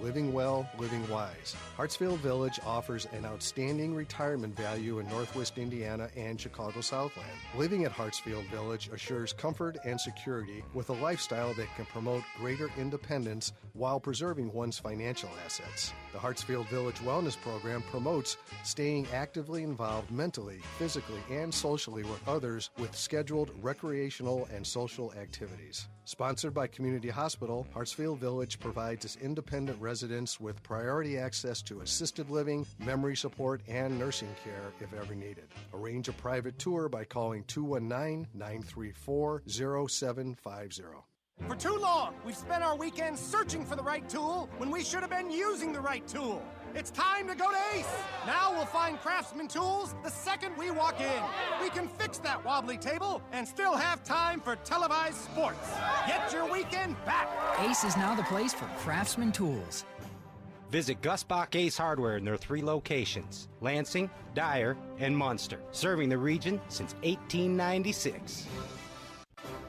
living well, living wise. Hartsfield Village offers an outstanding retirement value in Northwest Indiana and Chicago Southland. Living at Hartsfield Village assures comfort and security with a lifestyle that can promote greater independence while preserving one's financial assets. The Hartsfield Village Wellness Program promotes staying actively involved mentally, physically, and socially with others with scheduled recreational and social activities. Sponsored by Community Hospital, Hartsfield Village provides its independent residents with priority access to assisted living, memory support, and nursing care if ever needed. Arrange a private tour by calling 219-934-0750. For too long, we've spent our weekends searching for the right tool when we should have been using the right tool. It's time to go to Ace. Now we'll find Craftsman tools the second we walk in. We can fix that wobbly table and still have time for televised sports. Get your weekend back. Ace is now the place for Craftsman tools. Visit Gus Bach Ace Hardware in their 3 locations, Lansing, Dyer, and Munster, serving the region since 1896.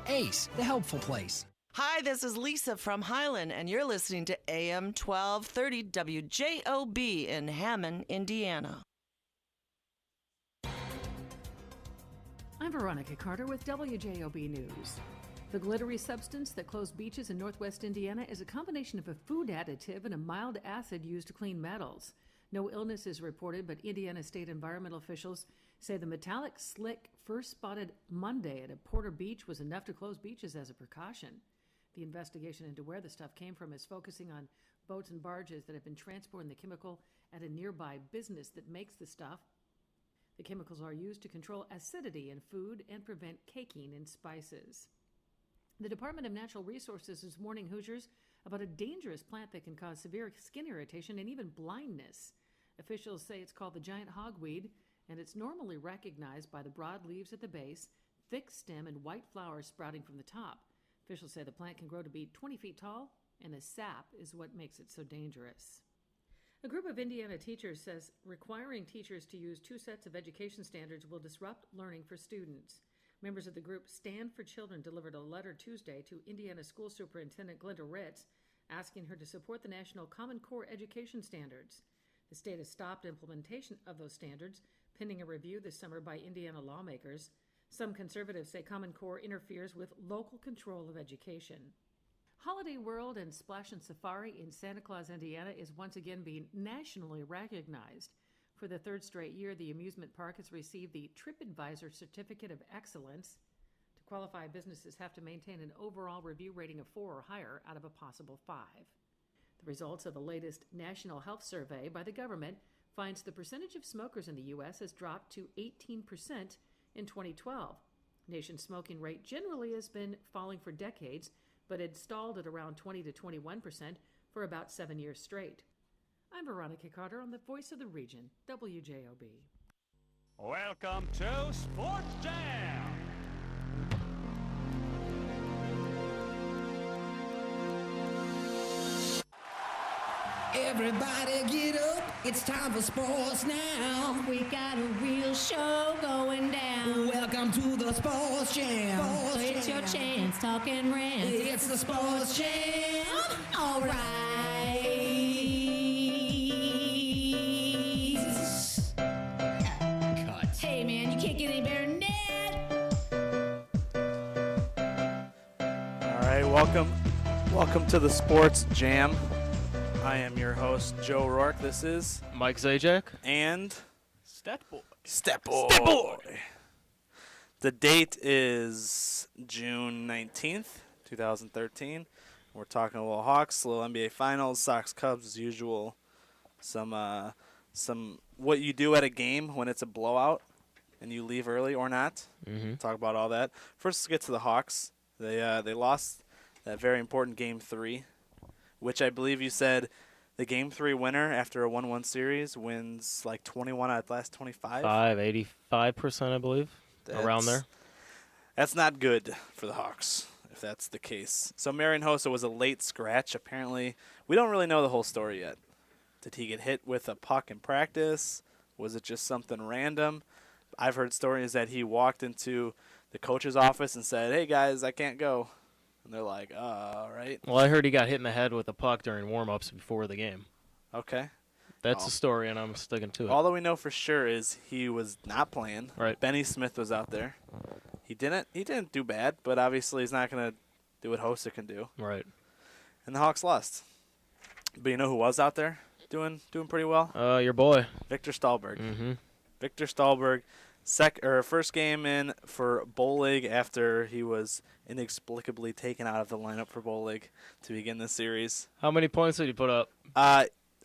Ace, the helpful place. Hi, this is Lisa from Highland, and you're listening to AM 1230 WJOB in Hammond, Indiana. I'm Veronica Carter with WJOB News. The glittery substance that closed beaches in northwest Indiana is a combination of a food additive and a mild acid used to clean metals. No illness is reported, but Indiana state environmental officials say the metallic slick first spotted Monday at a Porter Beach was enough to close beaches as a precaution. The investigation into where the stuff came from is focusing on boats and barges that have been transporting the chemical at a nearby business that makes the stuff. The chemicals are used to control acidity in food and prevent caking in spices. The Department of Natural Resources is warning Hoosiers about a dangerous plant that can cause severe skin irritation and even blindness. Officials say it's called the giant hogweed, and it's normally recognized by the broad leaves at the base, thick stem, and white flowers sprouting from the top. Officials say the plant can grow to be 20 feet tall, and the sap is what makes it so dangerous. A group of Indiana teachers says requiring teachers to use 2 sets of education standards will disrupt learning for students. Members of the group Stand for Children delivered a letter Tuesday to Indiana School Superintendent Glenda Ritz, asking her to support the National Common Core education standards. The state has stopped implementation of those standards, pending a review this summer by Indiana lawmakers. Some conservatives say Common Core interferes with local control of education. Holiday World and Splash and Safari in Santa Claus, Indiana is once again being nationally recognized. For the 3rd straight year, the amusement park has received the TripAdvisor Certificate of Excellence. To qualify, businesses have to maintain an overall review rating of 4 or higher out of a possible 5. The results of the latest National Health Survey by the government finds the percentage of smokers in the U.S. has dropped to 18% in 2012. Nation's smoking rate generally has been falling for decades, but had stalled at around 20 to 21% for about 7 years straight. I'm Veronica Carter on the Voice of the Region, WJOB. Welcome to Sports Jam! Everybody get up, it's time for sports now. We got a real show going down. Welcome to the Sports Jam. So it's your chance, talk and rant. It's the Sports Jam. All right. Cut. Hey man, you can't get any better than that. All right, welcome to the Sports Jam. I am your host, Joe Rourke. This is Mike Zajac and Statboy. Statboy. The date is June 19th, 2013. We're talking a little Hawks, a little NBA Finals, Sox, Cubs as usual. Some what you do at a game when it's a blowout and you leave early or not. Mm-hmm. Talk about all that. First, let's get to the Hawks. They lost that very important Game 3. Which I believe you said the Game 3 winner after a 1-1 series wins like 21 out of the last 25? 85%, I believe, around there. That's not good for the Hawks, if that's the case. So Marian Hossa was a late scratch. Apparently, we don't really know the whole story yet. Did he get hit with a puck in practice? Was it just something random? I've heard stories that he walked into the coach's office and said, "Hey, guys, I can't go." And they're like, all right. Well, I heard he got hit in the head with a puck during warm-ups before the game. Okay. That's the story, and I'm sticking to it. All that we know for sure is he was not playing. Right. Benny Smith was out there. He didn't do bad, but obviously he's not going to do what Hossa can do. Right. And the Hawks lost. But you know who was out there doing pretty well? Your boy. Victor Stahlberg. Mm-hmm. Victor Stahlberg, first game in for Bowl League after he was inexplicably taken out of the lineup for Bowl League to begin this series. How many points did he put up?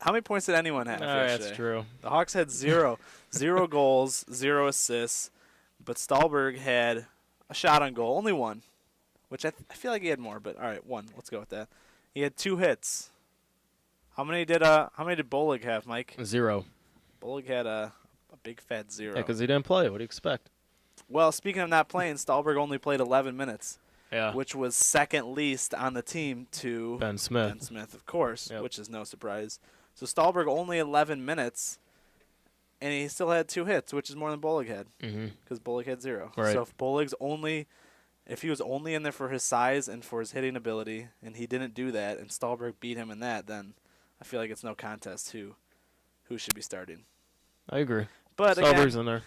How many points did anyone have yesterday? That's true. The Hawks had 0. 0 goals, 0 assists, but Stahlberg had a shot on goal, only one, which I feel like he had more, but all right, one. Let's go with that. He had 2 hits. How many did Bowl League have, Mike? 0. Bowl League had a big fat 0. Yeah, because he didn't play. What do you expect? Well, speaking of not playing, Stahlberg only played 11 minutes. Yeah. Which was second least on the team to Ben Smith. Ben Smith, of course, Yep. which is no surprise. So Stahlberg only 11 minutes, and he still had 2 hits, which is more than Bolig had, because Bolig had 0. Right. So if he was only in there for his size and for his hitting ability, and he didn't do that, and Stahlberg beat him in that, then I feel like it's no contest who should be starting. I agree. But Stahlberg's again, in there.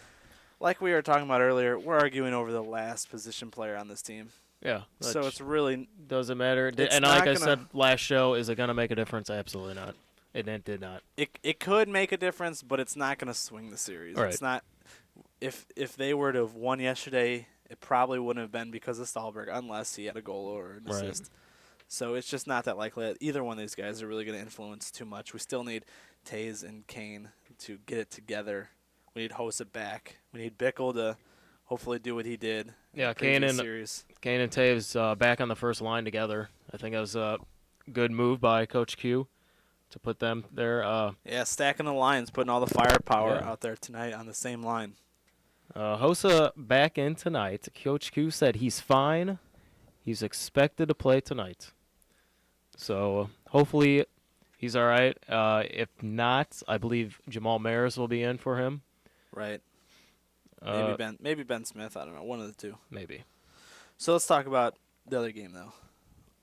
like we were talking about earlier, we're arguing over the last position player on this team. Yeah. So it's really doesn't matter. It's and not like I gonna- said last show, is it going to make a difference? Absolutely not. It did not. It could make a difference, but it's not going to swing the series. Right. It's not. If they were to have won yesterday, it probably wouldn't have been because of Stahlberg, unless he had a goal or an Right. assist. So it's just not that likely that either one of these guys are really going to influence too much. We still need Taze and Kane to get it together. We need Hossa back. We need Bickle to hopefully do what he did. Yeah, in the Kane previous and series. Taves back on the first line together. I think that was a good move by Coach Q to put them there. Yeah, stacking the lines, putting all the firepower Yeah. out there tonight on the same line. Hossa back in tonight. Coach Q said he's fine. He's expected to play tonight. So hopefully he's all right. If not, I believe Jamal Maris will be in for him. Right. Uh, Maybe Ben Smith. I don't know. One of the two. Maybe. So let's talk about the other game, though.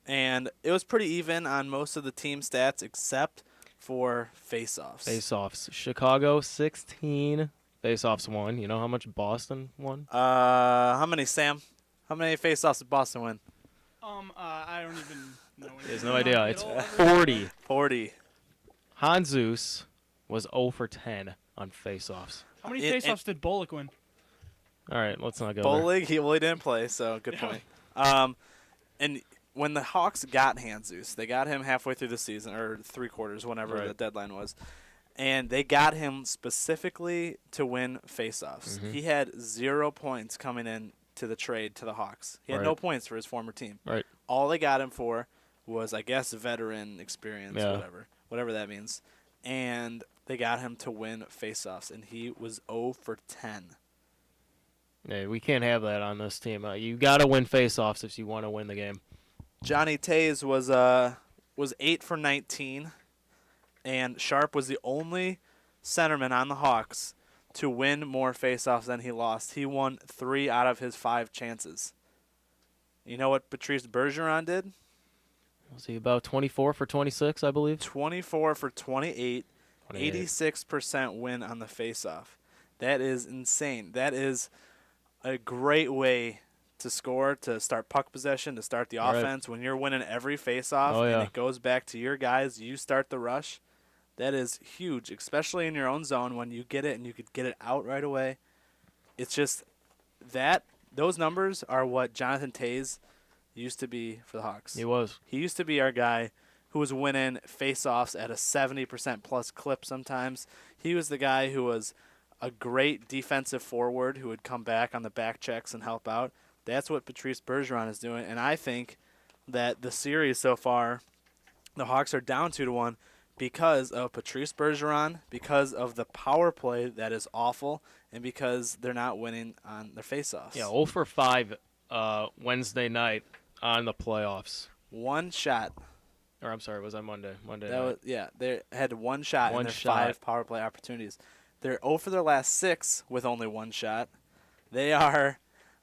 And it was pretty even on most of the team stats except for face-offs. Face-offs. Chicago 16. Face-offs won. You know how much Boston won? How many, Sam? How many face-offs did Boston win? I don't even know. He has no idea. It's 40. 40. Hanzus was 0 for 10 on face-offs. How many face-offs did Bullock win? All right, let's not go Bowl there. League, he didn't play, so good point. And when the Hawks got Hanzus, they got him halfway through the season, or 3 quarters, whenever Right. the deadline was. And they got him specifically to win face-offs. Mhm. He had 0 points coming in to the trade to the Hawks. He had no Right. points for his former team. Right. All they got him for was, I guess, veteran experience, Yeah. whatever that means. And they got him to win face-offs, and he was 0 for 10. Yeah, we can't have that on this team. You got to win face-offs if you want to win the game. Johnny Taze was 8 for 19, and Sharp was the only centerman on the Hawks to win more faceoffs than he lost. He won 3 out of his 5 chances. You know what Patrice Bergeron did? Was he about 24 for 26, I believe? 24 for 28, 28. 86% win on the faceoff. That is insane. That is a great way to score, to start puck possession, to start the Right. offense. When you're winning every faceoff Oh, yeah. and it goes back to your guys, you start the rush. That is huge, especially in your own zone when you get it and you could get it out right away. It's just that those numbers are what Jonathan Taze used to be for the Hawks. He was. He used to be our guy who was winning faceoffs at a 70% plus clip sometimes. He was the guy who was a great defensive forward who would come back on the back checks and help out. That's what Patrice Bergeron is doing, and I think that the series so far, the Hawks are down 2-1 because of Patrice Bergeron, because of the power play that is awful, and because they're not winning on their faceoffs. Yeah, 0 for 5 Wednesday night on the playoffs. One shot. Or I'm sorry, was that Monday? Monday That night. was, yeah, they had one shot One in their shot. 5 power play opportunities. They're 0 for their last 6 with only one shot. They are,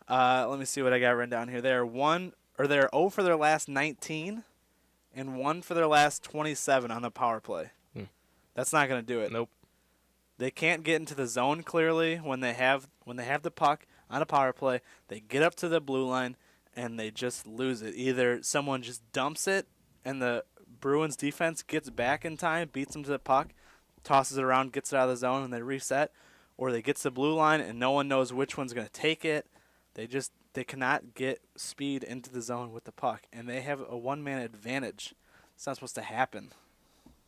let me see what I got written down here. They are 1 they're 0 for their last 19 and 1 for their last 27 on the power play. That's not going to do it. Nope. They can't get into the zone clearly when they have the puck on a power play. They get up to the blue line and they just lose it. Either someone just dumps it and the Bruins defense gets back in time, beats them to the puck, tosses it around, gets it out of the zone, and they reset, or they get to the blue line and no one knows which one's going to take it. They cannot get speed into the zone with the puck, and they have a one-man advantage. It's not supposed to happen.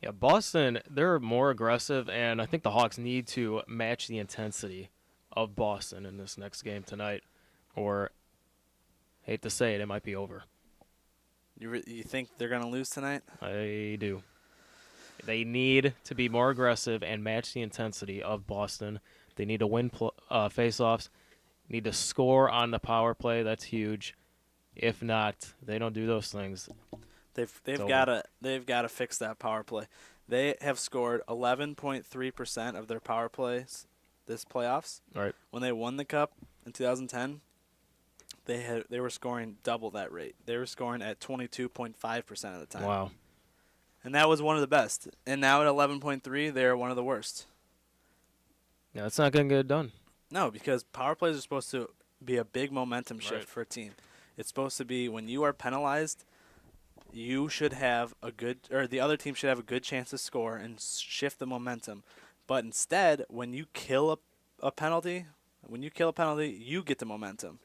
Yeah, Boston, they're more aggressive, and I think the Hawks need to match the intensity of Boston in this next game tonight, or, hate to say it, it might be over. You think they're going to lose tonight? I do. They need to be more aggressive and match the intensity of Boston. They need to win faceoffs, need to score on the power play. That's huge. If not, they don't do those things. They've got to fix that power play. They have scored 11.3% of their power plays this playoffs. Right. When they won the cup in 2010, they were scoring double that rate. They were scoring at 22.5% of the time. Wow. And that was one of the best. And now at 11.3, they're one of the worst. Yeah, it's not going to get it done. No, because power plays are supposed to be a big momentum shift for a team. It's supposed to be when you are penalized, you should have the other team should have a good chance to score and shift the momentum. But instead, when you kill a penalty, you get the momentum.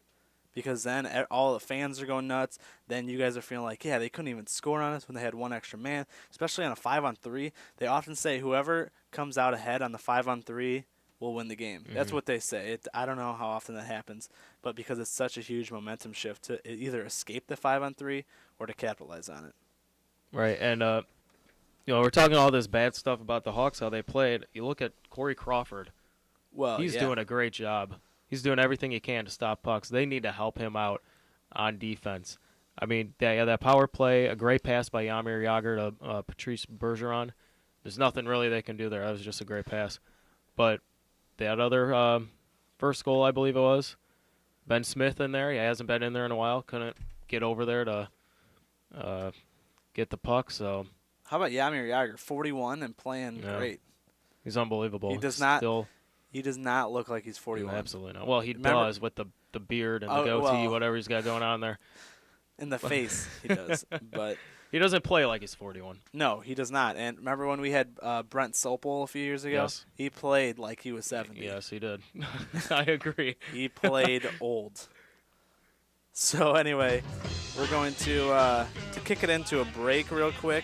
Because then all the fans are going nuts. Then you guys are feeling like, yeah, they couldn't even score on us when they had one extra man. Especially on a 5-on-3. They often say whoever comes out ahead on the 5-on-3 will win the game. Mm-hmm. That's what they say. I don't know how often that happens. But because it's such a huge momentum shift to either escape the 5-on-3 or to capitalize on it. Right, and we're talking all this bad stuff about the Hawks, how they played. You look at Corey Crawford. Well, he's doing a great job. He's doing everything he can to stop pucks. They need to help him out on defense. I mean, that power play, a great pass by Jaromir Jagr to Patrice Bergeron. There's nothing really they can do there. That was just a great pass. But that other first goal, I believe it was, Ben Smith in there. He hasn't been in there in a while. Couldn't get over there to get the puck. So how about Jaromir Jagr, 41 and playing great? He's unbelievable. He does not look like he's 41. Absolutely not. Well, he does with the beard and the goatee, whatever he's got going on there. In the face, he does. But he doesn't play like he's 41. No, he does not. And remember when we had Brent Sopel a few years ago? Yes. He played like he was 70. Yes, he did. I agree. He played old. So anyway, we're going to kick it into a break real quick.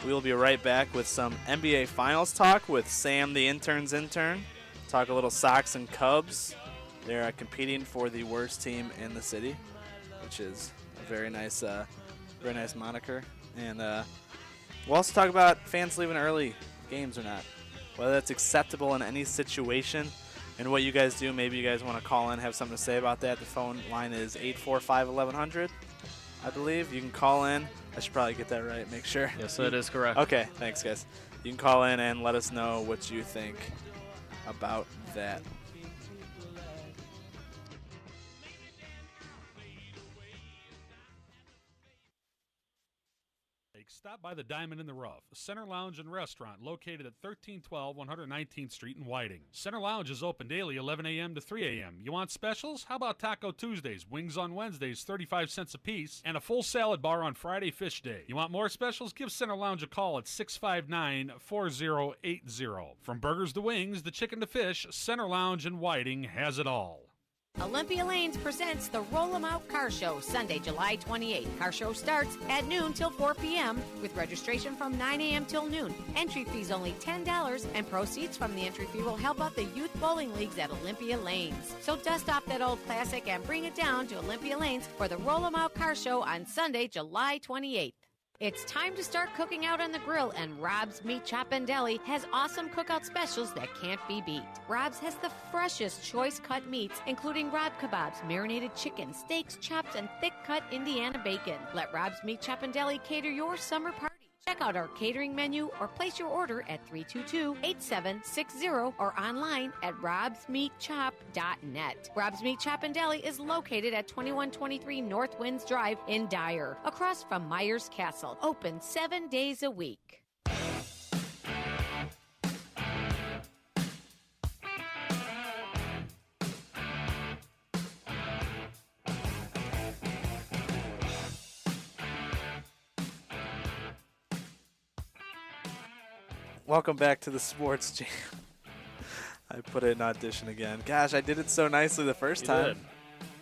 We will be right back with some NBA Finals talk with Sam, the intern's intern. Talk a little Sox and Cubs. They're competing for the worst team in the city, which is a very nice moniker. And we'll also talk about fans leaving early games or not, whether that's acceptable in any situation, and what you guys do. Maybe you guys want to call in, have something to say about that. The phone line is 845-1100, I believe. You can call in. I should probably get that right, make sure. Yes, that is correct. Okay, thanks, guys. You can call in and let us know what you think about that. Stop by the Diamond in the Rough, a center lounge and restaurant located at 1312 119th Street in Whiting. Center Lounge is open daily 11 a.m. to 3 a.m. You want specials? How about Taco Tuesdays, wings on Wednesdays, 35 cents a piece, and a full salad bar on Friday Fish Day. You want more specials? Give Center Lounge a call at 659-4080. From burgers to wings, the chicken to fish, Center Lounge in Whiting has it all. Olympia Lanes presents the Roll 'em Out Car Show, Sunday, July 28th. Car show starts at noon till 4 p.m. with registration from 9 a.m. till noon. Entry fees only $10, and proceeds from the entry fee will help out the youth bowling leagues at Olympia Lanes. So dust off that old classic and bring it down to Olympia Lanes for the Roll 'em Out Car Show on Sunday, July 28th. It's time to start cooking out on the grill, and Rob's Meat Chop and Deli has awesome cookout specials that can't be beat. Rob's has the freshest choice-cut meats, including Rob kebabs, marinated chicken, steaks, chops, and thick-cut Indiana bacon. Let Rob's Meat Chop and Deli cater your summer party. Check out our catering menu or place your order at 322-8760 or online at robsmeatchop.net. Rob's Meat Chop and Deli is located at 2123 North Winds Drive in Dyer, across from Myers Castle. Open 7 days a week. Welcome back to the Sports Jam. I put in audition again. Gosh, I did it so nicely the first You time. did.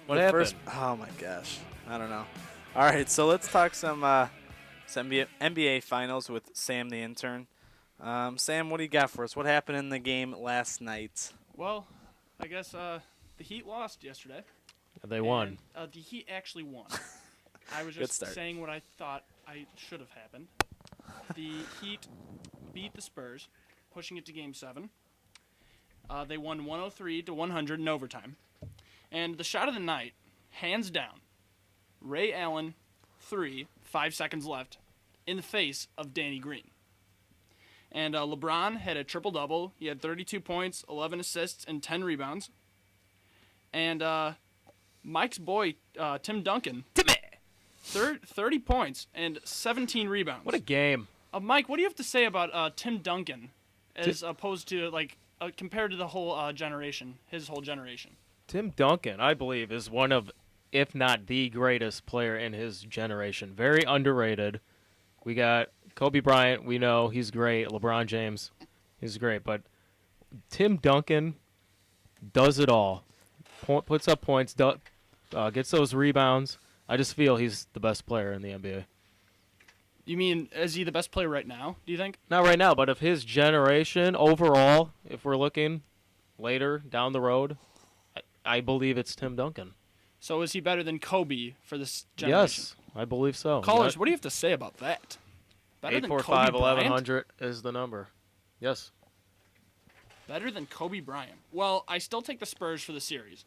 What happened? Oh my gosh, I don't know. All right, so let's talk some NBA finals with Sam the intern. Sam, what do you got for us? What happened in the game last night? Well, I guess the Heat lost yesterday. They won. The Heat actually won. I was Good just start. saying what I thought I should have happened. The Heat beat the Spurs, pushing it to Game 7. They won 103-100 in overtime. And the shot of the night, hands down, Ray Allen, 3, 5 seconds left, in the face of Danny Green. And LeBron had a triple-double. He had 32 points, 11 assists, and 10 rebounds. And Mike's boy, Tim Duncan, 30 points and 17 rebounds. What a game. Mike, what do you have to say about Tim Duncan as opposed to, compared to the whole generation, his whole generation? Tim Duncan, I believe, is one of, if not the greatest player in his generation. Very underrated. We got Kobe Bryant. We know he's great. LeBron James, he's great. But Tim Duncan does it all. Puts up points, gets those rebounds. I just feel he's the best player in the NBA. You mean, is he the best player right now, do you think? Not right now, but of his generation overall, if we're looking later down the road, I believe it's Tim Duncan. So is he better than Kobe for this generation? Yes, I believe so. Callers, what do you have to say about that? Better than Kobe 845-1100 is the number. Yes. Better than Kobe Bryant. Well, I still take the Spurs for the series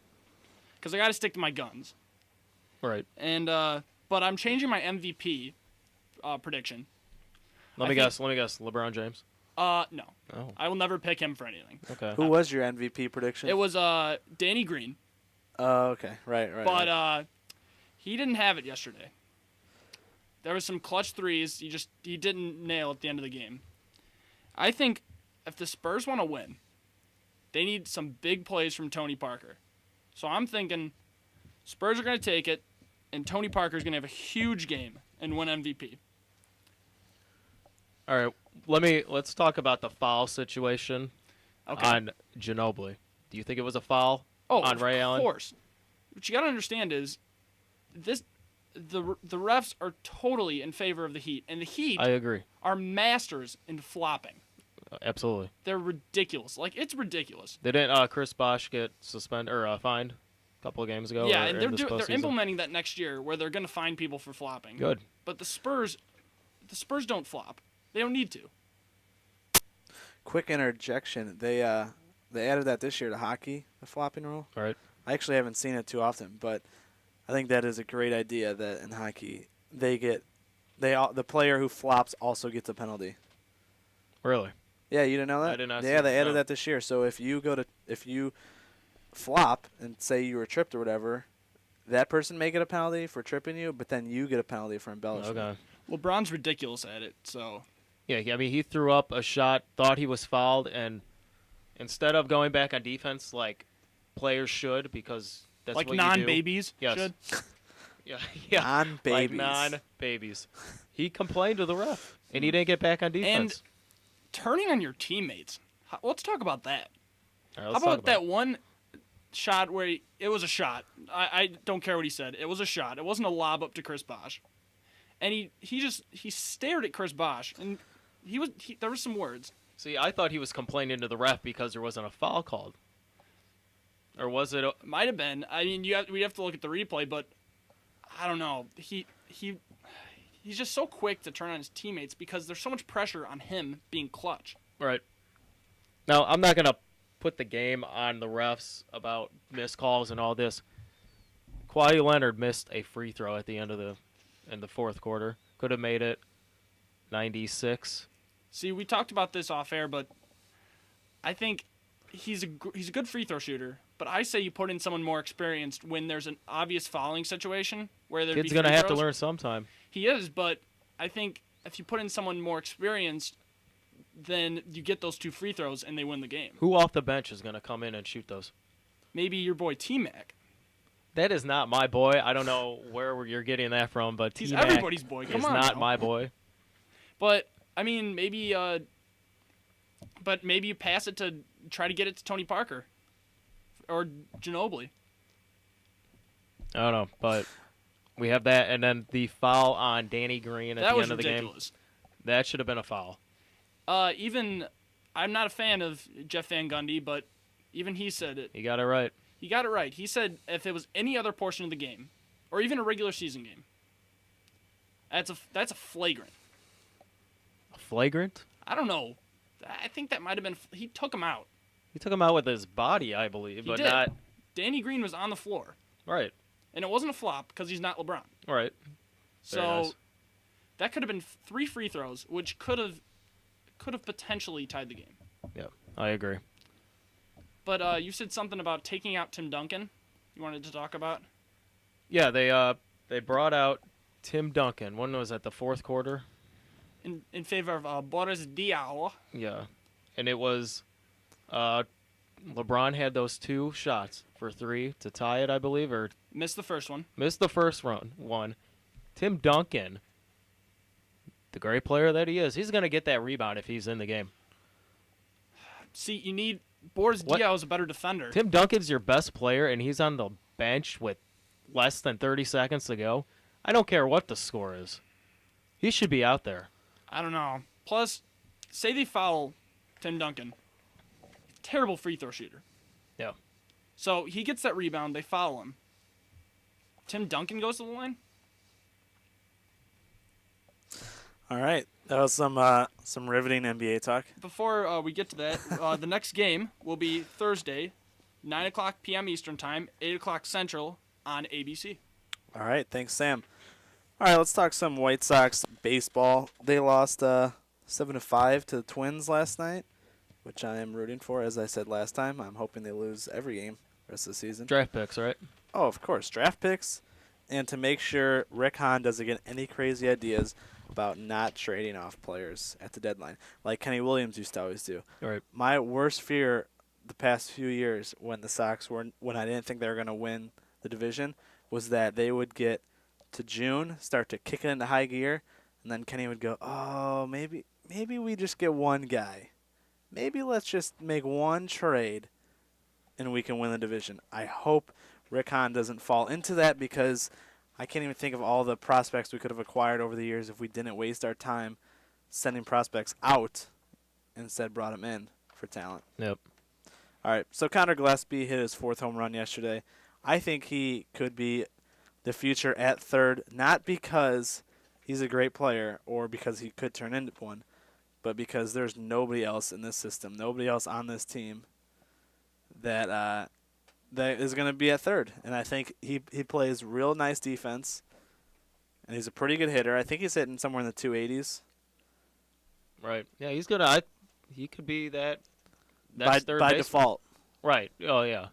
because I got to stick to my guns. Right. And but I'm changing my MVP prediction. Let me guess. LeBron James. No. Oh. I will never pick him for anything. Okay. Who was your MVP prediction? It was Danny Green. Oh, okay. Right. But he didn't have it yesterday. There was some clutch threes. He didn't nail at the end of the game. I think if the Spurs want to win, they need some big plays from Tony Parker. So I'm thinking Spurs are going to take it, and Tony Parker is going to have a huge game and win MVP. All right. Let's talk about the foul situation on Ginobili. Do you think it was a foul on Ray Allen? Of course. What you got to understand is the refs are totally in favor of the Heat, and the Heat I agree. Are masters in flopping. Absolutely. They're ridiculous. It's ridiculous. Didn't Chris Bosh get suspended or fined a couple of games ago? Yeah, and they're implementing that next year where they're going to fine people for flopping. Good. But the Spurs don't flop. They don't need to. Quick interjection. They added that this year to hockey, the flopping rule. Right. I actually haven't seen it too often, but I think that is a great idea that in hockey the player who flops also gets a penalty. Really? Yeah, you didn't know that? I did not. Yeah, they added that this year. So if you flop and say you were tripped or whatever, that person may get a penalty for tripping you, but then you get a penalty for embellishment. Okay. LeBron's ridiculous at it, so. Yeah, I mean, he threw up a shot, thought he was fouled, and instead of going back on defense like players should, because that's like what you do. non-babies should? Yeah. Non-babies. Like non-babies. He complained to the ref, and he didn't get back on defense. And turning on your teammates. Let's talk about that. All right, How about that one shot where it was a shot? I don't care what he said. It was a shot. It wasn't a lob up to Chris Bosh. And he stared at Chris Bosh, and there were some words. See, I thought he was complaining to the ref because there wasn't a foul called. Or was it? Might have been. I mean, we have to look at the replay, but I don't know. He's just so quick to turn on his teammates because there's so much pressure on him being clutch. Right. Now, I'm not going to put the game on the refs about missed calls and all this. Kawhi Leonard missed a free throw at the end of in the fourth quarter. Could have made it. 96. See, we talked about this off air, but I think he's a good free throw shooter. But I say you put in someone more experienced when there's an obvious fouling situation where there'd Kid's be going to free have to throws. learn sometime. He is, but I think if you put in someone more experienced, then you get those 2 free throws and they win the game. Who off the bench is going to come in and shoot those? Maybe your boy T-Mac. That is not my boy. I don't know where you're getting that from, but He's T-Mac everybody's boy. Come is on not now. my boy. But I mean, maybe you pass it to try to get it to Tony Parker or Ginobili. I don't know, but we have that, and then the foul on Danny Green at the end of the ridiculous. game. That should have been a foul. Even I'm not a fan of Jeff Van Gundy, but even he said it. He got it right. He got it right. He said if it was any other portion of the game, or even a regular season game, that's a flagrant. A flagrant? I don't know. I think that might have been. He took him out. He took him out with his body, I believe, He but did. not. Danny Green was on the floor. Right. And it wasn't a flop because he's not LeBron. Right. So nice. that could have been 3 free throws, which could have potentially tied the game. Yeah, I agree. But you said something about taking out Tim Duncan. You wanted to talk about? Yeah, they brought out Tim Duncan. When was that? The fourth quarter. In favor of Boris Diaw. Yeah, and it was LeBron had those 2 shots for 3 to tie it, I believe, or Missed the first one. missed the first one. Tim Duncan, the great player that he is, he's going to get that rebound if he's in the game. See, you need Boris Diaw is a better defender. Tim Duncan's your best player, and he's on the bench with less than 30 seconds to go. I don't care what the score is. He should be out there. I don't know. Plus, say they foul Tim Duncan. Terrible free throw shooter. Yeah. So he gets that rebound. They foul him. Tim Duncan goes to the line. All right. That was some riveting NBA talk. Before we get to that, the next game will be Thursday, 9 o'clock p.m. Eastern Time, 8 o'clock Central on ABC. All right. Thanks, Sam. All right. Let's talk some White Sox baseball. They lost 7-5 to the Twins last night, which I am rooting for. As I said last time, I'm hoping they lose every game the rest of the season. Draft picks, right? Oh, of course. Draft picks. And to make sure Rick Hahn doesn't get any crazy ideas about not trading off players at the deadline, like Kenny Williams used to always do. Right. My worst fear the past few years when the Sox were, when I didn't think they were going to win the division, was that they would get to June, start to kick it into high gear, and then Kenny would go, oh, maybe we just get one guy. Maybe let's just make one trade and we can win the division. I hope Rick Hahn doesn't fall into that, because I can't even think of all the prospects we could have acquired over the years if we didn't waste our time sending prospects out and instead brought them in for talent. Yep. All right, so Connor Gillespie hit his 4th home run yesterday. I think he could be the future at third, not because he's a great player or because he could turn into one, but because there's nobody else in this system, nobody else on this team that is going to be at third. And I think he plays real nice defense, and he's a pretty good hitter. I think he's hitting somewhere in the 280s. Right. Yeah, he's good. He could be that third by baseman. default. Right. Oh, yeah.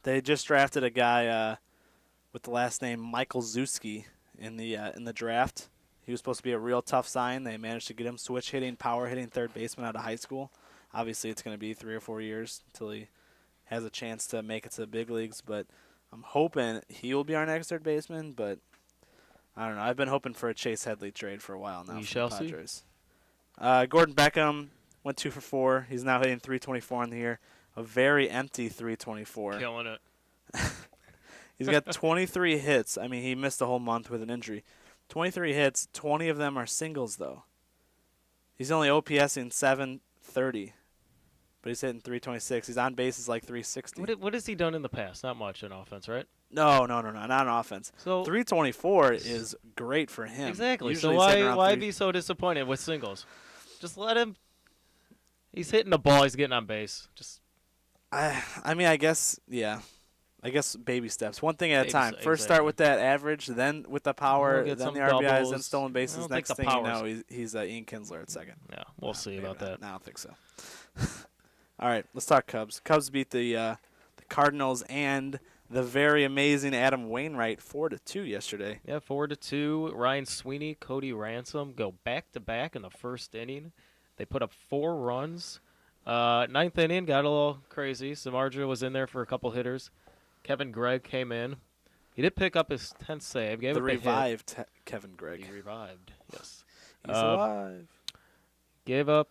They just drafted a guy with the last name Michael Zuski in the draft. He was supposed to be a real tough sign. They managed to get him switch hitting, power hitting third baseman out of high school. Obviously, it's going to be 3 or 4 years until he has a chance to make it to the big leagues. But I'm hoping he will be our next third baseman. But I don't know. I've been hoping for a Chase Headley trade for a while now. We for shall the see. Padres. Gordon Beckham went 2 for 4. He's now hitting 324 on the year. A very empty 324. Killing it. He's got 23 hits. I mean, he missed a whole month with an injury. 23 hits, 20 of them are singles, though. He's only OPSing 730, but he's hitting 326. He's on bases like 360. What has he done in the past? Not much in offense, right? No, not on offense. So 324 is great for him. Exactly. Usually So he's hitting around why 3. be so disappointed with singles? Just let him. He's hitting the ball. He's getting on base. Just. I mean, I guess, yeah. I guess baby steps. One thing at a Baby time. steps, First start with that average, then with the power, We'll get then some the RBIs, then doubles. stolen I bases. don't think Next the thing you power's- know, he's Ian Kinsler at second. Yeah, we'll see about that. No, I don't think so. All right, let's talk Cubs. Cubs beat the Cardinals and the very amazing Adam Wainwright 4-2 yesterday. Yeah, 4-2. Ryan Sweeney, Cody Ransom go back-to-back in the first inning. They put up 4 runs. Ninth inning got a little crazy. Samardzija was in there for a couple hitters. Kevin Gregg came in. He did pick up his 10th save. Gave The up a hit. revived Kevin Gregg. He revived, yes. He's alive. Gave up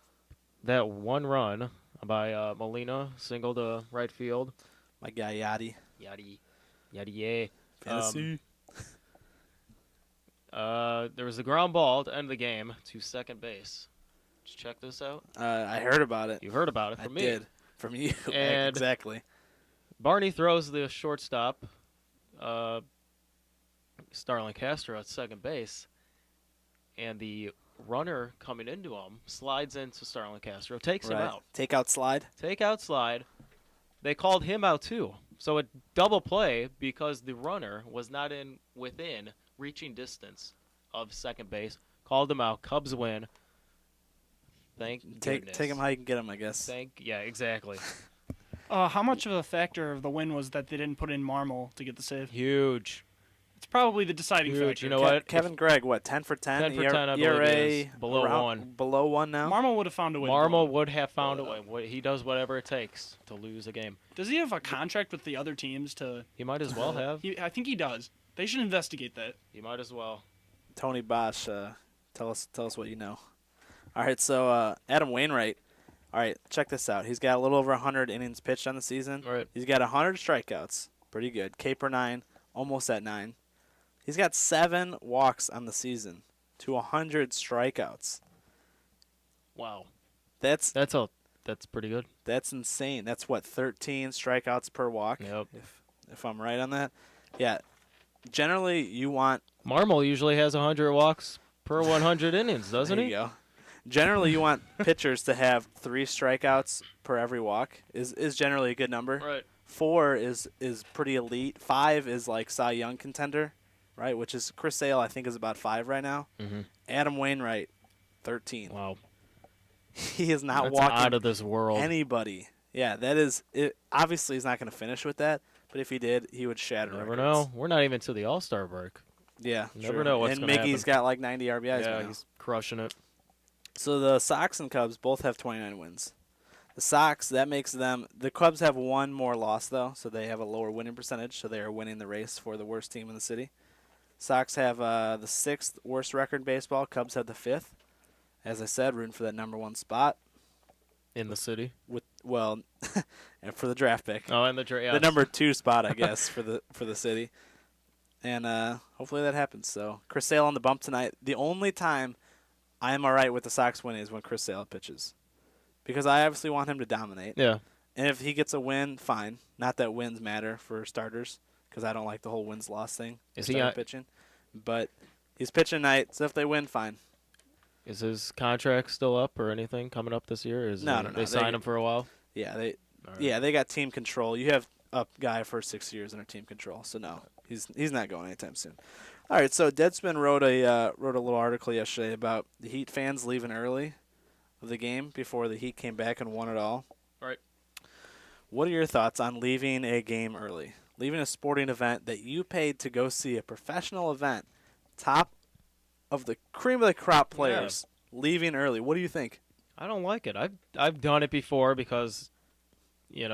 that 1 run by Molina, single to right field. My guy Yachty. Yachty. Fantasy. There was a ground ball to end the game to second base. Did you check this out? I heard about it. You heard about it from me. I did. From you. And exactly. Barney throws the shortstop, Starlin Castro at second base, and the runner coming into him slides into Starlin Castro, takes him out. Take out slide. Take out slide. They called him out too. So a double play because the runner was not within reaching distance of second base. Called him out. Cubs win. Thank goodness. Take him how you can get him, I guess. Yeah, exactly. How much of a factor of the win was that they didn't put in Marmol to get the save? Huge. It's probably the deciding factor. You know what? Kevin Gregg, what, 10 for 10? 10 for 10, I believe ERA it is. Below around, 1. Below 1 now? Marmol would have found a way. Marmol would have found a way. He does whatever it takes to lose a game. Does he have a contract with the other teams to? He might as well have. I think he does. They should investigate that. He might as well. Tony Bosch, tell us what you know. All right, so Adam Wainwright. All right, check this out. He's got a little over 100 innings pitched on the season. All right. He's got 100 strikeouts. Pretty good. K per 9, almost at 9. He's got 7 walks on the season to 100 strikeouts. Wow. That's pretty good. That's insane. That's what, 13 strikeouts per walk? Yep. If I'm right on that. Yeah. Generally, you want Marmol usually has 100 walks per 100 innings, doesn't there he? you go. Generally, you want pitchers to have 3 strikeouts per every walk. Is generally a good number. Right. 4 is pretty elite. 5 is like Cy Young contender, right? Which is Chris Sale, I think, is about 5 right now. Mm-hmm. Adam Wainwright, 13. Wow. He is not That's walking out of this world. anybody. Yeah, that is it. Obviously, he's not going to finish with that, but if he did, he would shatter Never records. know. We're not even to the All-Star break. Yeah, Never true. know what's and going to happen. Miggy's got like 90 RBIs Yeah, right now. he's crushing it. So the Sox and Cubs both have 29 wins. The Sox, that makes them – the Cubs have 1 more loss, though, so they have a lower winning percentage, so they are winning the race for the worst team in the city. Sox have the 6th worst record in baseball. Cubs have the 5th. As I said, rooting for that number 1 spot. In the city? And for the draft pick. Oh, and the draft. The number 2 spot, I guess, for the city. And hopefully that happens. So Chris Sale on the bump tonight. The only time I am all right with the Sox winning is when Chris Sale pitches. Because I obviously want him to dominate. Yeah. And if he gets a win, fine. Not that wins matter for starters, because I don't like the whole wins-loss thing. Is he pitching? But he's pitching tonight, so if they win, fine. Is his contract still up or anything coming up this year? No. They signed him for a while? Yeah, they got team control. You have a guy for 6 years under team control, so no, he's not going anytime soon. All right, so Deadspin wrote a little article yesterday about the Heat fans leaving early of the game before the Heat came back and won it all. Right. What are your thoughts on leaving a game early? Leaving a sporting event that you paid to go see, a professional event, top of the cream of the crop players, leaving early. What do you think? I don't like it. I've done it before because,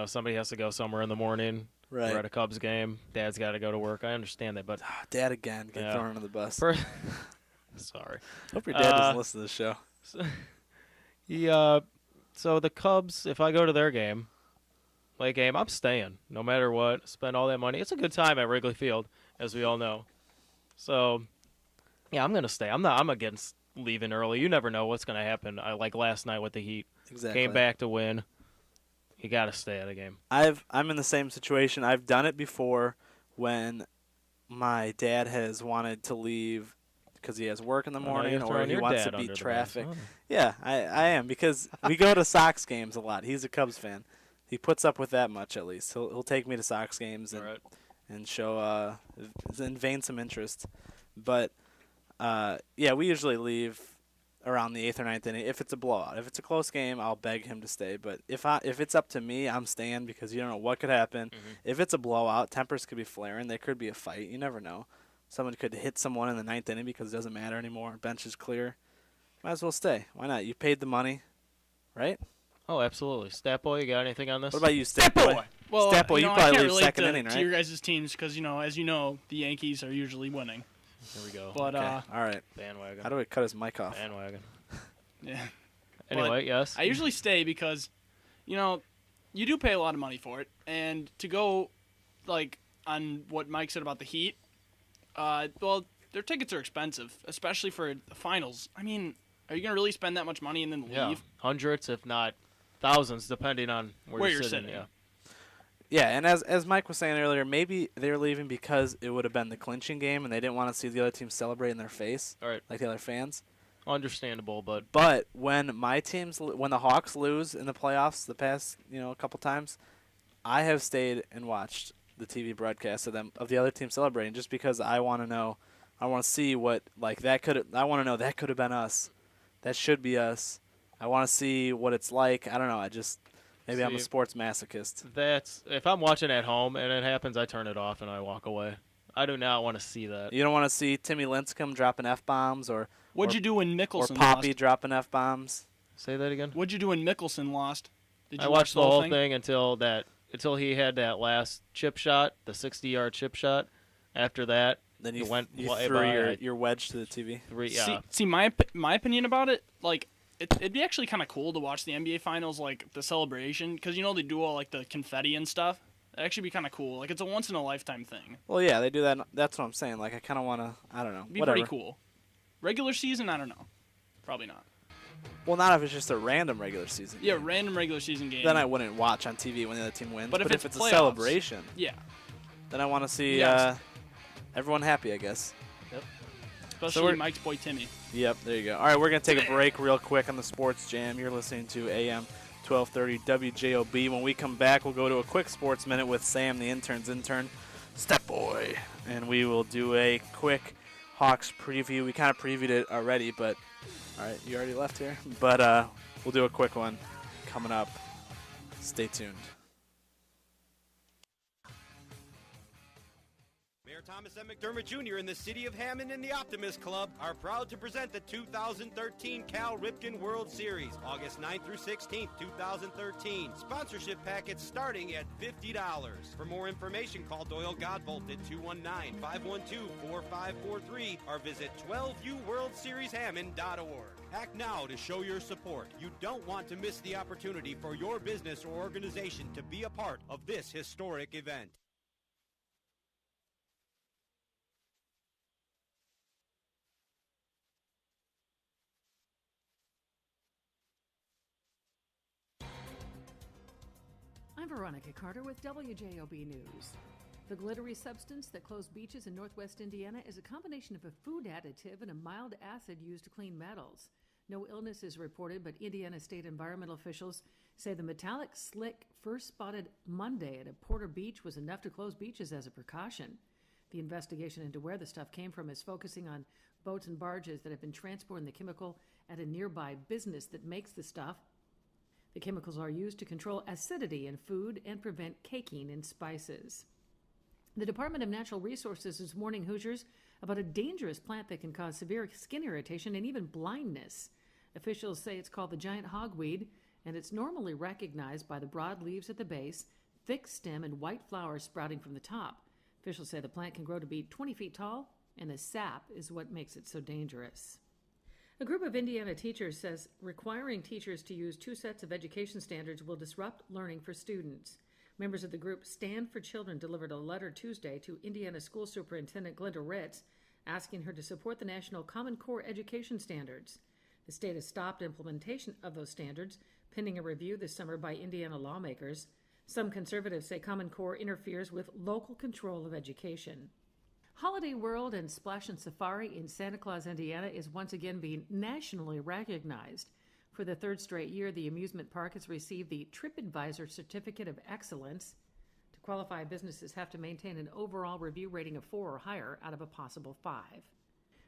somebody has to go somewhere in the morning. Right. We're at a Cubs game. Dad's got to go to work. I understand that, but Dad again get thrown under the bus. Sorry. Hope your dad doesn't listen to this show. So the Cubs, if I go to their game, late game, I'm staying no matter what. Spend all that money. It's a good time at Wrigley Field, as we all know. So, yeah, I'm gonna stay. I'm against leaving early. You never know what's gonna happen. Like last night with the Heat. Exactly. Came back to win. You got to stay at a game. I'm in the same situation. I've done it before when my dad has wanted to leave because he has work in the morning or he wants to beat traffic. Yeah, I am because we go to Sox games a lot. He's a Cubs fan. he puts up with that much at least. He'll take me to Sox games and show and vein some interest. But yeah, we usually leave around the 8th or 9th inning if it's a blowout. If it's a close game, I'll beg him to stay. But if it's up to me, I'm staying because you don't know what could happen. If it's a blowout, tempers could be flaring. There could be a fight. You never know. Someone could hit someone in the 9th inning because it doesn't matter anymore. Bench is clear. Might as well stay. Why not? You paid the money, right? Oh, absolutely. Stat Boy, you got anything on this? What about you, Stat Boy? Well, Stat Boy, you probably leave second inning, right? To your guys' teams because, as you know, the Yankees are usually winning. Here we go. But, okay. All right. Bandwagon. How do we cut his mic off? Bandwagon. Yeah. Anyway, but yes. I usually stay because, you do pay a lot of money for it. And to go, on what Mike said about the Heat, well, their tickets are expensive, especially for the finals. I mean, are you going to really spend that much money and then leave? Yeah, hundreds, if not thousands, depending on where you're sitting. Yeah. Yeah, and as Mike was saying earlier, maybe they're leaving because it would have been the clinching game, and they didn't want to see the other team celebrate in their face, like the other fans. Understandable, but when when the Hawks lose in the playoffs the past a couple times, I have stayed and watched the TV broadcast of the other team celebrating just because I want to know, I want to see what I want to know that could have been us, that should be us. I want to see what it's like. I don't know. Maybe I'm a sports masochist. That's if I'm watching at home and it happens, I turn it off and I walk away. I do not want to see that. You don't want to see Timmy Lincecum dropping F-bombs What'd you do when Mickelson or Poppy lost? dropping F-bombs? Say that again? What'd you do when Mickelson lost? Did you I watched the whole thing until he had that last chip shot, the 60-yard chip shot. After that, then you threw your wedge to the TV. See, my opinion about it, it'd be actually kind of cool to watch the NBA Finals, the celebration, because they do all the confetti and stuff. It'd actually be kind of cool. It's a once in a lifetime thing. Well, yeah, they do that. That's what I'm saying. I kind of want to. I don't know. It'd be pretty cool. Regular season, I don't know. Probably not. Well, not if it's just a random regular season. Yeah, random regular season game. Then I wouldn't watch on TV when the other team wins. But if it's a celebration, yeah, then I want to see everyone happy, I guess. Yep. Especially Mike's boy Timmy. Yep, there you go. All right, we're going to take a break real quick on the Sports Jam. You're listening to AM 1230 WJOB. When we come back, we'll go to a quick sports minute with Sam, the intern's intern, Step Boy. And we will do a quick Hawks preview. We kind of previewed it already, but all right, you already left here. But we'll do a quick one coming up. Stay tuned. Thomas M. McDermott Jr. and the City of Hammond and the Optimist Club are proud to present the 2013 Cal Ripken World Series, August 9th through 16th, 2013. Sponsorship packets starting at $50. For more information, call Doyle Godbolt at 219-512-4543 or visit 12uworldserieshammond.org. Act now to show your support. You don't want to miss the opportunity for your business or organization to be a part of this historic event. I'm Veronica Carter with WJOB News. The glittery substance that closed beaches in northwest Indiana is a combination of a food additive and a mild acid used to clean metals. No illness is reported, but Indiana state environmental officials say the metallic slick first spotted Monday at a Porter beach was enough to close beaches as a precaution. The investigation into where the stuff came from is focusing on boats and barges that have been transporting the chemical at a nearby business that makes the stuff. The chemicals are used to control acidity in food and prevent caking in spices. The Department of Natural Resources is warning Hoosiers about a dangerous plant that can cause severe skin irritation and even blindness. Officials say it's called the giant hogweed, and it's normally recognized by the broad leaves at the base, thick stem, and white flowers sprouting from the top. Officials say the plant can grow to be 20 feet tall, and the sap is what makes it so dangerous. A group of Indiana teachers says requiring teachers to use 2 sets of education standards will disrupt learning for students. Members of the group Stand for Children delivered a letter Tuesday to Indiana School Superintendent Glenda Ritz asking her to support the National Common Core education standards. The state has stopped implementation of those standards, pending a review this summer by Indiana lawmakers. Some conservatives say Common Core interferes with local control of education. Holiday World and Splash and Safari in Santa Claus, Indiana is once again being nationally recognized. For the third straight year, the amusement park has received the TripAdvisor Certificate of Excellence. To qualify, businesses have to maintain an overall review rating of 4 or higher out of a possible 5.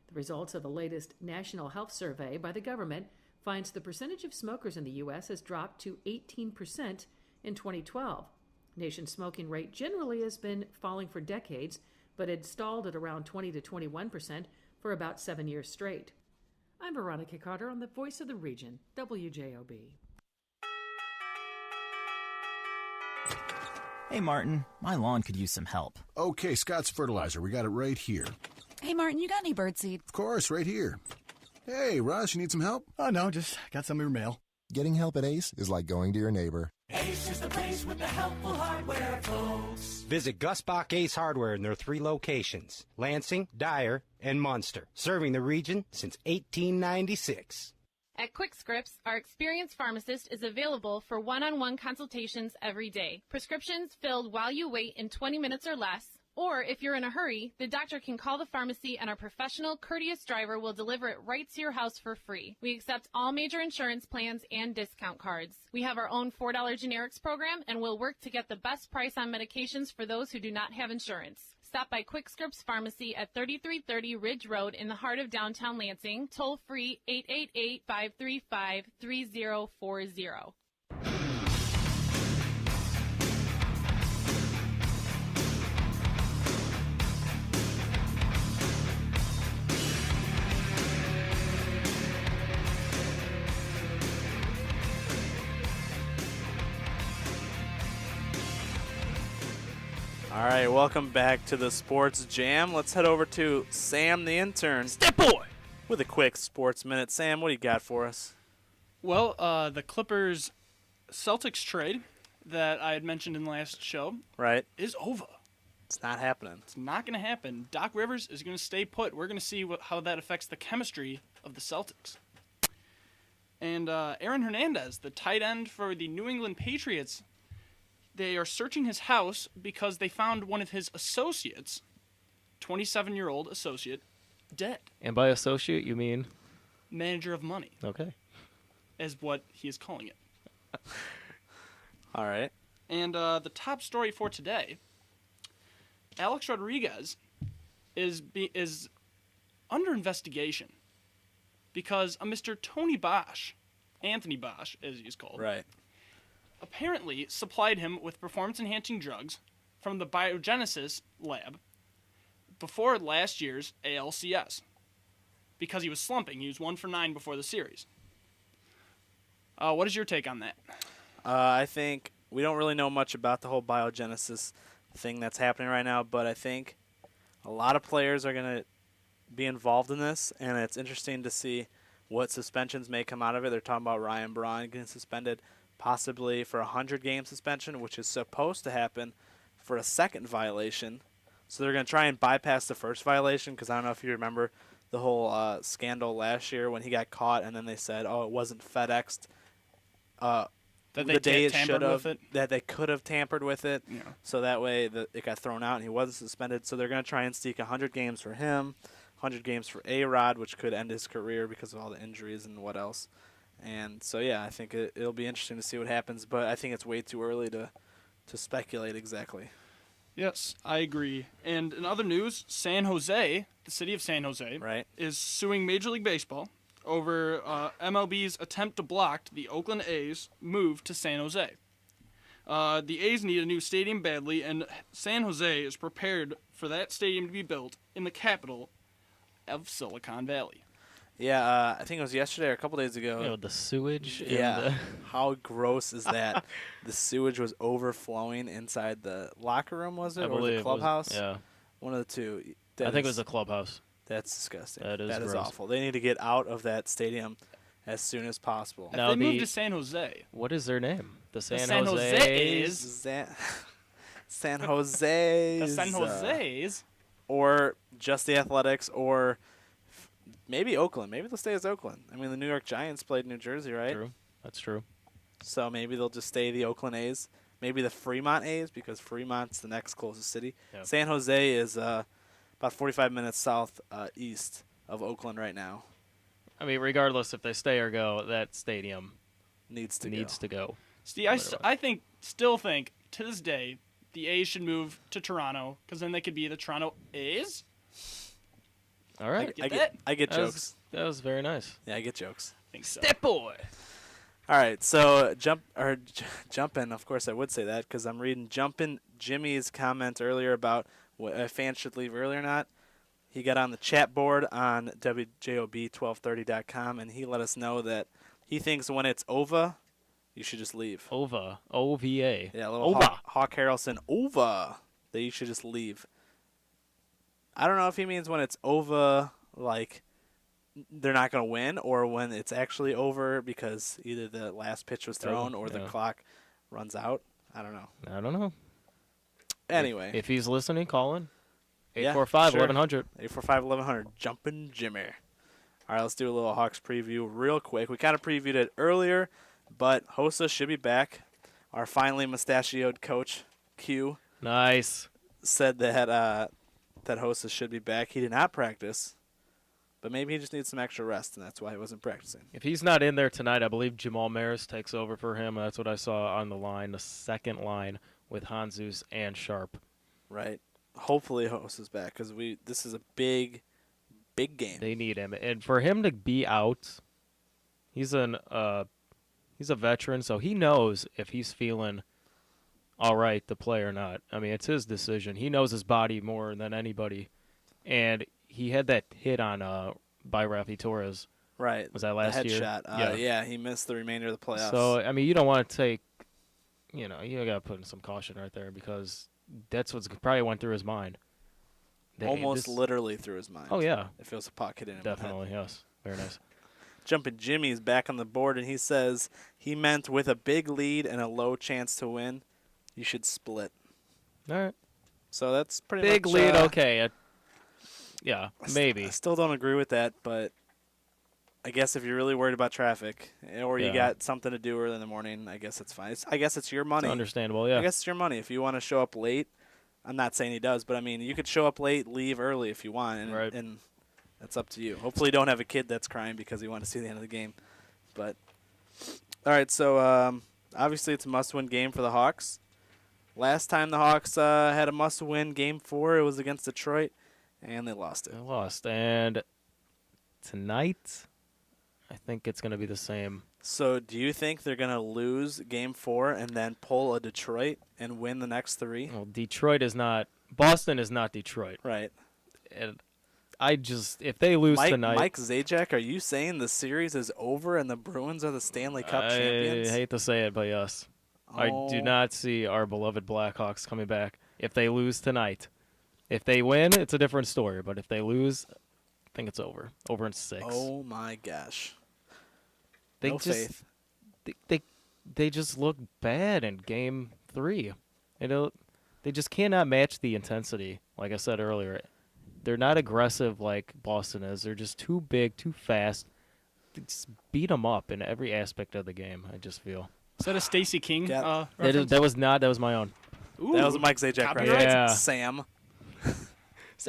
The results of the latest National Health Survey by the government finds the percentage of smokers in the U.S. has dropped to 18% in 2012. Nation's smoking rate generally has been falling for decades, but had stalled at around 20 to 21% for about 7 years straight. I'm Veronica Carter on the Voice of the Region, WJOB. Hey, Martin, my lawn could use some help. Okay, Scott's Fertilizer. We got it right here. Hey, Martin, you got any birdseed? Of course, right here. Hey, Ross, you need some help? Oh, no, just got some of your mail. Getting help at Ace is like going to your neighbor. Ace is the place with the helpful hardware, folks. Visit Gusbach Ace Hardware in their 3 locations, Lansing, Dyer, and Munster, serving the region since 1896. At Quick Scripts, our experienced pharmacist is available for one-on-one consultations every day. Prescriptions filled while you wait in 20 minutes or less. Or if you're in a hurry, the doctor can call the pharmacy and our professional, courteous driver will deliver it right to your house for free. We accept all major insurance plans and discount cards. We have our own $4 generics program and we'll work to get the best price on medications for those who do not have insurance. Stop by Quick Scripts Pharmacy at 3330 Ridge Road in the heart of downtown Lansing. Toll free 888-535-3040. All right, welcome back to the Sports Jam. Let's head over to Sam, the intern. Step boy! With a quick sports minute. Sam, what do you got for us? Well, the Clippers Celtics trade that I had mentioned in the last show is over. It's not happening. It's not going to happen. Doc Rivers is going to stay put. We're going to see how that affects the chemistry of the Celtics. And Aaron Hernandez, the tight end for the New England Patriots, they are searching his house because they found one of his associates, 27-year-old associate, dead. And by associate, you mean? Manager of money. Okay. Is what he is calling it. All right. And the top story for today, Alex Rodriguez is under investigation because a Mr. Tony Bosch, Anthony Bosch, as he's called, apparently supplied him with performance-enhancing drugs from the Biogenesis lab before last year's ALCS because he was slumping. He was 1 for 9 before the series. What is your take on that? I think we don't really know much about the whole Biogenesis thing that's happening right now, but I think a lot of players are going to be involved in this, and it's interesting to see what suspensions may come out of it. They're talking about Ryan Braun getting suspended possibly for a 100-game suspension, which is supposed to happen for a second violation. So they're going to try and bypass the first violation because I don't know if you remember the whole scandal last year when he got caught and then they said, oh, it wasn't FedExed that the day it should have, with it? that they could have tampered with it. Yeah. So that way it got thrown out and he wasn't suspended. So they're going to try and seek 100 games for him, 100 games for A-Rod, which could end his career because of all the injuries and what else. And so, yeah, I think it'll be interesting to see what happens, but I think it's way too early to speculate exactly. Yes, I agree. And in other news, San Jose, the city of San Jose, is suing Major League Baseball over MLB's attempt to block the Oakland A's move to San Jose. The A's need a new stadium badly, and San Jose is prepared for that stadium to be built in the capital of Silicon Valley. Yeah, I think it was yesterday or a couple days ago. You know, the sewage. Yeah. How gross is that? The sewage was overflowing inside the locker room, was it? Or the clubhouse? Yeah. One of the two. I think it was the clubhouse. That's disgusting. That is gross. gross. Awful. They need to get out of that stadium as soon as possible. If they move to San Jose. What is their name? The San San Jose's. San Jose's. The San Jose's. Or just the Athletics, or maybe Oakland. Maybe they'll stay as Oakland. I mean, the New York Giants played New Jersey, right? True. That's true. So maybe they'll just stay the Oakland A's. Maybe the Fremont A's because Fremont's the next closest city. Yep. San Jose is about 45 minutes south east of Oakland right now. I mean, regardless if they stay or go, that stadium needs to go. Steve, still think to this day the A's should move to Toronto because then they could be the Toronto A's. All right, I get jokes. That was very nice. Yeah, I get jokes. I think so. Step boy. All right, so Jumpin'. Of course, I would say that because I'm reading Jumpin' Jimmy's comment earlier about what a fan should leave early or not. He got on the chat board on WJOB1230.com, and he let us know that he thinks when it's over, you should just leave. Ova. O-V-A. Yeah, a little Hawk Harrelson. Over. That you should just leave. I don't know if he means when it's over, like they're not going to win, or when it's actually over because either the last pitch was thrown or the clock runs out. I don't know. Anyway. If he's listening, call in. 845-1100. 845-1100. Jumpin' Jimmy. All right, let's do a little Hawks preview real quick. We kind of previewed it earlier, but Hossa should be back. Our finally mustachioed coach, Q. Nice. Said that Hossa should be back. He did not practice, but maybe he just needs some extra rest, and that's why he wasn't practicing. If he's not in there tonight, I believe Jamal Maris takes over for him. That's what I saw on the line, the second line with Hanzus and Sharp. Right. Hopefully Hossa's back because this is a big game. They need him, and for him to be out, he's a veteran, so he knows if he's feeling all right to play or not. I mean, it's his decision. He knows his body more than anybody, and he had that hit on by Rafi Torres. Right. Was that last year? Headshot. Yeah, he missed the remainder of the playoffs. So I mean, you don't want to take, you got to put in some caution right there because that's what's probably went through his mind. Almost literally through his mind. Oh, yeah. If it was a pocket in him. Definitely, yes. Very nice. Jumpin' Jimmy's back on the board, and he says he meant with a big lead and a low chance to win, you should split. All right. So that's pretty much... Big lead, okay. Yeah, maybe. I still don't agree with that, but I guess if you're really worried about traffic or you got something to do early in the morning, I guess it's fine. I guess it's your money. It's understandable, yeah. I guess it's your money. If you want to show up late, I'm not saying he does, but I mean, you could show up late, leave early if you want, and that's up to you. Hopefully you don't have a kid that's crying because you want to see the end of the game. But all right, so obviously it's a must-win game for the Hawks. Last time the Hawks had a must-win Game 4, it was against Detroit, and they lost it. They lost, and tonight I think it's going to be the same. So do you think they're going to lose Game 4 and then pull a Detroit and win the next 3? Well, Boston is not Detroit. Right. And if they lose tonight. Mike Zajac, are you saying the series is over and the Bruins are the Stanley Cup champions? I hate to say it, but yes. I do not see our beloved Blackhawks coming back if they lose tonight. If they win, it's a different story. But if they lose, I think it's over. Over in 6. Oh, my gosh. No faith. They just look bad in Game 3. They just cannot match the intensity, like I said earlier. They're not aggressive like Boston is. They're just too big, too fast. They just beat them up in every aspect of the game, I just feel. Is that a Stacey King reference? That was not. That was my own. Ooh, that was a Mike Zajac reference. Yeah. Sam.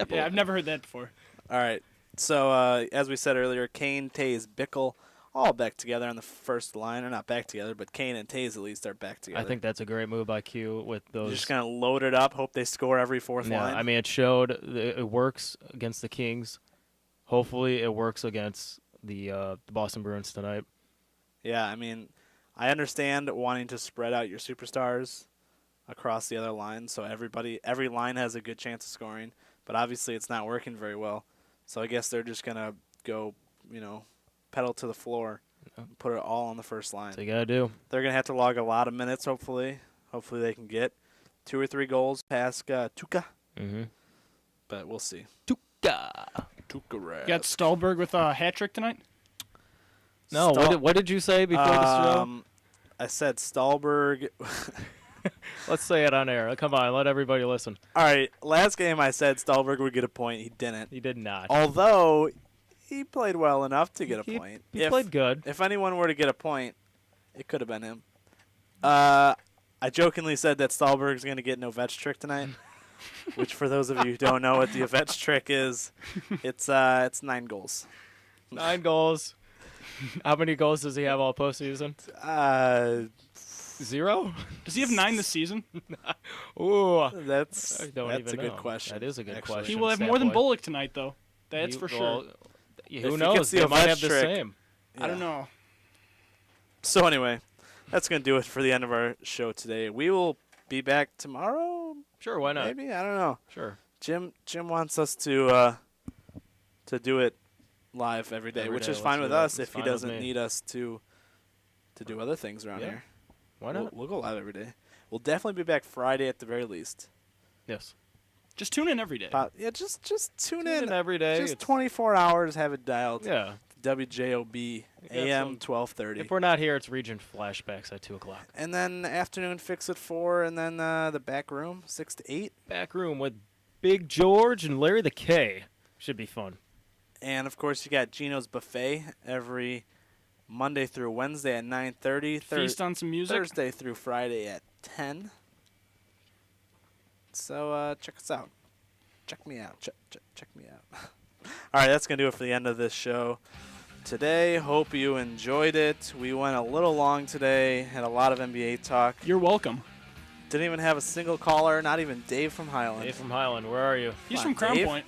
Yeah, I've never heard that before. All right. So, as we said earlier, Kane, Taze, Bickle, all back together on the first line. Or not back together, but Kane and Taze at least are back together. I think that's a great move by Q with those. You're just going to load it up, hope they score every fourth line. I mean, it showed it works against the Kings. Hopefully it works against the Boston Bruins tonight. Yeah, I mean, I understand wanting to spread out your superstars across the other lines so every line has a good chance of scoring, but obviously it's not working very well. So I guess they're just going to go, pedal to the floor and put it all on the first line. That's what you got to do. They're going to have to log a lot of minutes, hopefully. Hopefully they can get 2 or 3 goals past Tuukka. Mm-hmm. But we'll see. Tuukka. You got Stahlberg with a hat trick tonight? No, what did you say before the show? I said Stahlberg. Let's say it on air. Come on, let everybody listen. All right, last game I said Stahlberg would get a point. He didn't. He did not. Although he played well enough to get a point. He played good. If anyone were to get a point, it could have been him. I jokingly said that Stahlberg's going to get an Ovechkin trick tonight, which for those of you who don't know what the Ovechkin trick is, it's 9 goals. 9 goals. How many goals does he have all postseason? 0? Does he have 9 this season? Ooh, that's I a don't even good know. question. That is a good actually. question. He will have Stat more than boy. Bullock tonight, though. That's for sure. Who If he knows? gets the They might Ovechkin have the trick. same. I don't know. So anyway, that's going to do it for the end of our show today. We will be back tomorrow. Sure, why not? Maybe, I don't know. Sure. Jim wants us to do it live every day, which is fine with us if he doesn't need us to do other things around here. Why not? We'll go live every day. We'll definitely be back Friday at the very least. Yes. Just tune in every day. Just tune in every day. Just 24 hours, have it dialed. Yeah. WJOB AM 1230. If we're not here, it's Region Flashbacks at 2 o'clock. And then afternoon fix at 4, and then the back room 6 to 8. Back room with Big George and Larry the K. Should be fun. And of course, you got Gino's Buffet every Monday through Wednesday at 9:30. Feast on some music. Thursday through Friday at 10. So check us out. Check me out. Check me out. All right, that's going to do it for the end of this show today. Hope you enjoyed it. We went a little long today. Had a lot of NBA talk. You're welcome. Didn't even have a single caller. Not even Dave from Highland. Dave from Highland, where are you? He's from Crown Dave? Point.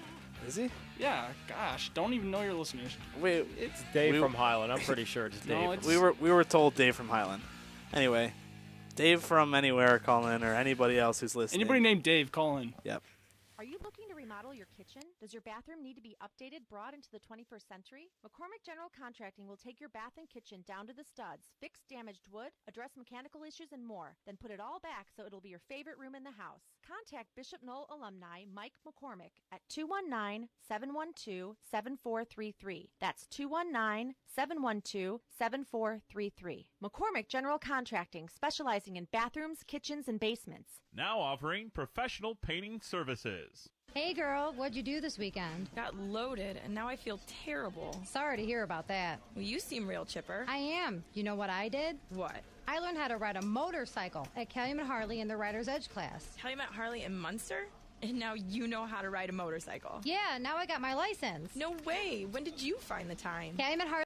Is he? Yeah, gosh, don't even know your listeners. Wait, it's Dave from Highland. I'm pretty sure it's Dave. No, it's we were told Dave from Highland. Anyway, Dave from anywhere, call in, or anybody else who's listening. Anybody named Dave, call in. Yep. Are you looking to remodel your kitchen? Does your bathroom need to be updated, brought into the 21st century? McCormick General Contracting will take your bath and kitchen down to the studs, fix damaged wood, address mechanical issues, and more. Then put it all back so it'll be your favorite room in the house. Contact Bishop Knoll alumni Mike McCormick at 219-712-7433. That's 219-712-7433. McCormick General Contracting, specializing in bathrooms, kitchens, and basements. Now offering professional painting services. Hey girl, what'd you do this weekend? Got loaded, and now I feel terrible. Sorry to hear about that. Well, you seem real chipper. I am. You know what I did? What? I learned how to ride a motorcycle at Calumet Harley in the Rider's Edge class. Calumet Harley in Munster? And now you know how to ride a motorcycle. Yeah, now I got my license. No way. When did you find the time? Calumet Harley